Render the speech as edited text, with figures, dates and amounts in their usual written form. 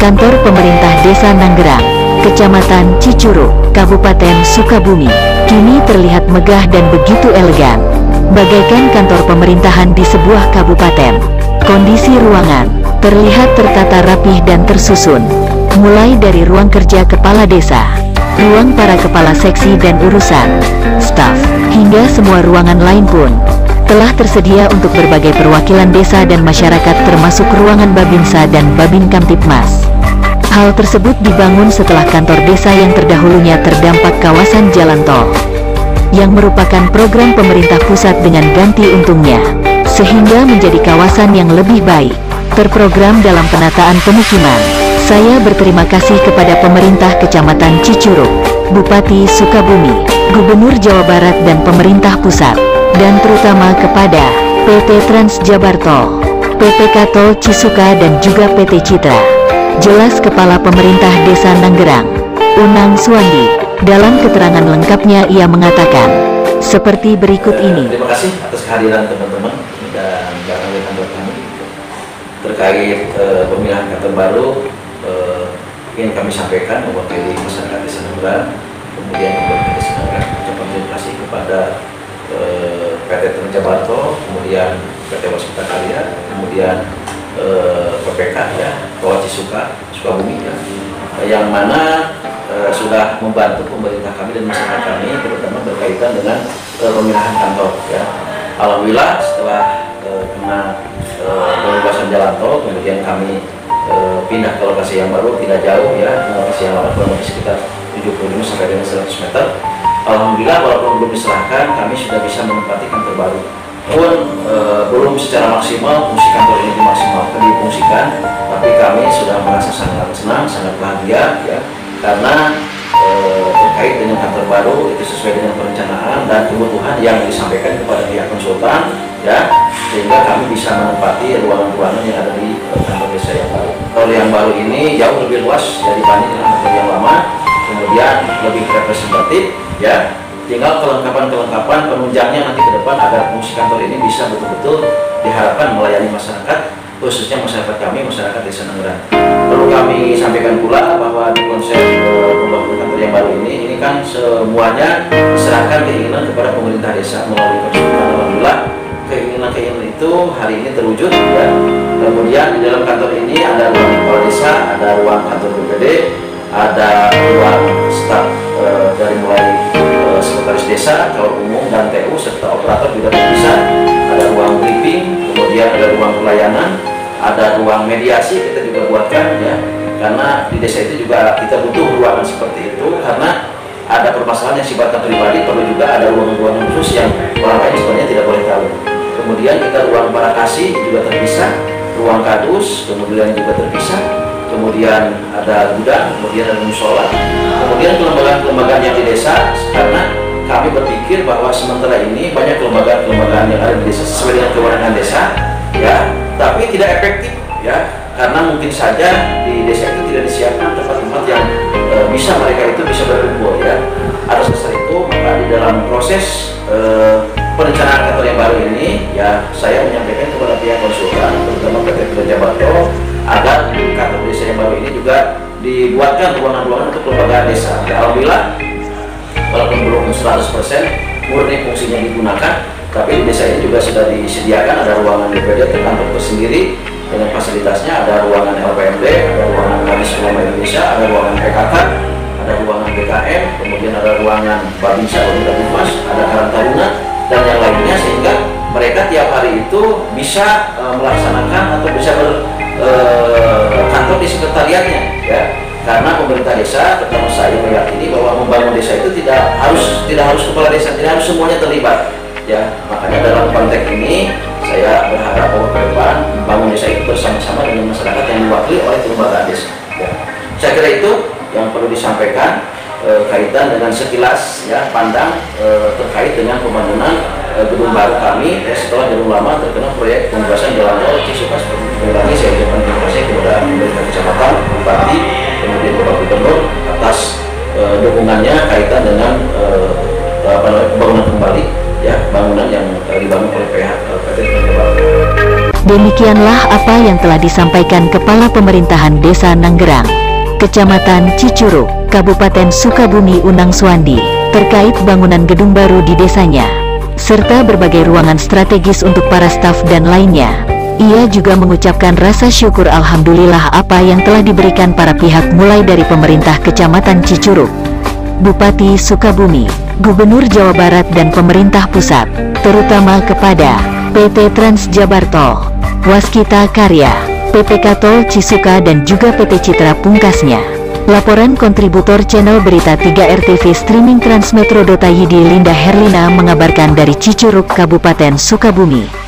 Kantor Pemerintah Desa Nanggerang, Kecamatan Cicurug, Kabupaten Sukabumi, kini terlihat megah dan begitu elegan, bagaikan kantor pemerintahan di sebuah kabupaten. Kondisi ruangan terlihat tertata rapih dan tersusun, mulai dari ruang kerja kepala desa, ruang para kepala seksi dan urusan, staf, hingga semua ruangan lain pun telah tersedia untuk berbagai perwakilan desa dan masyarakat, termasuk ruangan Babinsa dan Babin Kamtibmas. Hal tersebut dibangun setelah kantor desa yang terdahulunya terdampak kawasan jalan tol, yang merupakan program pemerintah pusat dengan ganti untungnya, sehingga menjadi kawasan yang lebih baik, terprogram dalam penataan pemukiman. Saya berterima kasih kepada pemerintah Kecamatan Cicurug, Bupati Sukabumi, Gubernur Jawa Barat dan pemerintah pusat, dan terutama kepada PT Trans Jabar Tol, PPK Tol Cisuka dan juga PT Citra. Jelas Kepala Pemerintah Desa Nanggerang, Unang Suwandi, dalam keterangan lengkapnya ia mengatakan seperti berikut ini. Terima kasih atas kehadiran teman-teman dan kantor kami terkait pemilihan kantor baru. Ingin kami sampaikan mewakili masyarakat Desa Nanggerang, kemudian Pemerintah Desa Nanggerang mengucapkan terima kasih kepada PT Trans Jabar Tol, kemudian PT Waskita Karya, kemudian PPK ya, Tol Cisuka, Sukabumi ya, yang mana sudah membantu pemerintah kami dan masyarakat kami, terutama berkaitan dengan pemilihan kantor ya. Alhamdulillah setelah kena pembebasan jalan tol, kemudian kami pindah ke lokasi yang baru, tidak jauh ya, lokasi yang lama kurang lebih sekitar 75 sampai dengan 100 meter. Alhamdulillah walaupun belum diserahkan, kami sudah bisa menempati kantor baru. Walaupun belum secara maksimal fungsi kantor ini difungsikan, tapi kami sudah merasa sangat senang, sangat bahagia ya, karena terkait dengan kantor baru itu sesuai dengan perencanaan dan kebutuhan yang disampaikan kepada pihak konsultan ya, sehingga kami bisa menempati ruangan-ruangan yang ada di kantor desa yang baru. Kantor yang baru ini jauh lebih luas dibanding dengan kantor yang lama, kemudian lebih representatif ya. Tinggal kelengkapan penunjangnya nanti ke depan agar fungsi kantor ini bisa betul-betul diharapkan melayani masyarakat, khususnya masyarakat kami, masyarakat Desa Nanggerang. Perlu kami sampaikan pula bahwa di konsep pembangunan kantor yang baru ini kan semuanya diserahkan keinginan kepada pemerintah desa melalui konsultan. Alhamdulillah keinginan itu hari ini terwujud ya. Kemudian di dalam kantor ini ada ruang kepala desa, ada ruang kantor BPD, ada ruang staf dari mulai sekretaris desa, kawal umum dan TU serta operator juga terpisah. Ada ruang briefing, kemudian ada ruang pelayanan, ada ruang mediasi kita juga buatkan ya, karena di desa itu juga kita butuh ruangan seperti itu karena ada permasalahan yang sifatnya pribadi, perlu juga ada ruang-ruang khusus yang orang lain sebenarnya tidak boleh tahu. Kemudian kita ruang para kasih juga terpisah, ruang kadus kemudian juga terpisah, kemudian ada gudang, kemudian ada musola, kemudian kelembagaan yang di desa, karena kami berpikir bahwa sementara ini banyak kelembagaan yang ada di desa sesuai dengan kewenangan desa ya, tapi tidak efektif ya, karena mungkin saja di desa itu tidak disiapkan tempat-tempat yang bisa mereka itu bisa berkumpul ya. Atas dasar itu maka di dalam proses perencanaan kantor yang baru ini ya, saya menyampaikan kepada pihak konsultan terutama PT Trans Jabar Tol agar di kantor desa yang baru ini juga dibuatkan ruangan-ruangan untuk kelembagaan desa. Ya, alhamdulillah walaupun belum 100% murni fungsinya digunakan, tapi di desa ini juga sudah disediakan ada ruangan DPD terkantor tersendiri dengan fasilitasnya, ada ruangan LPMD, ada ruangan Majelis Ulama Indonesia, ada ruangan PKK, ada ruangan BKM, kemudian ada ruangan Babinsa, Babinsa, ada Karang Taruna dan yang lainnya, sehingga mereka tiap hari itu bisa melaksanakan atau bisa berkantor di sekretariatnya ya. Karena pemerintah desa, terutama saya meyakini bahwa membangun desa itu tidak harus kepala desa, tidak harus semuanya terlibat ya. Makanya dalam konteks ini saya berharap bahwa ke depan membangun desa itu bersama-sama dengan masyarakat yang diwakili oleh kelembagaan desa ya. Saya kira itu yang perlu disampaikan kaitan dengan sekilas ya pandang terkait dengan pembangunan gedung baru kami ya, setelah gedung lama terkena proyek pembebasan jalan tol Cisuka. Sekali lagi saya ucapkan terima kasih kepada pemerintah kecamatan, bupati, kemudian Bapak Gubernur atas dukungannya kaitan dengan pembangunan kembali ya, bangunan yang dibangun oleh PT Trans Jabar Tol. Demikianlah apa yang telah disampaikan Kepala Pemerintahan Desa Nanggerang, Kecamatan Cicurug, Kabupaten Sukabumi Unang Suwandi, terkait bangunan gedung baru di desanya, serta berbagai ruangan strategis untuk para staf dan lainnya. Ia juga mengucapkan rasa syukur alhamdulillah apa yang telah diberikan para pihak mulai dari pemerintah Kecamatan Cicurug, Bupati Sukabumi, Gubernur Jawa Barat dan pemerintah pusat, terutama kepada PT Trans Jabartol, Waskita Karya, PPK Tol Cisuka dan juga PT Citra Pungkasnya. Laporan kontributor channel Berita 3 RTV Streaming Transmetro. Yidi Linda Herlina mengabarkan dari Cicurug, Kabupaten Sukabumi.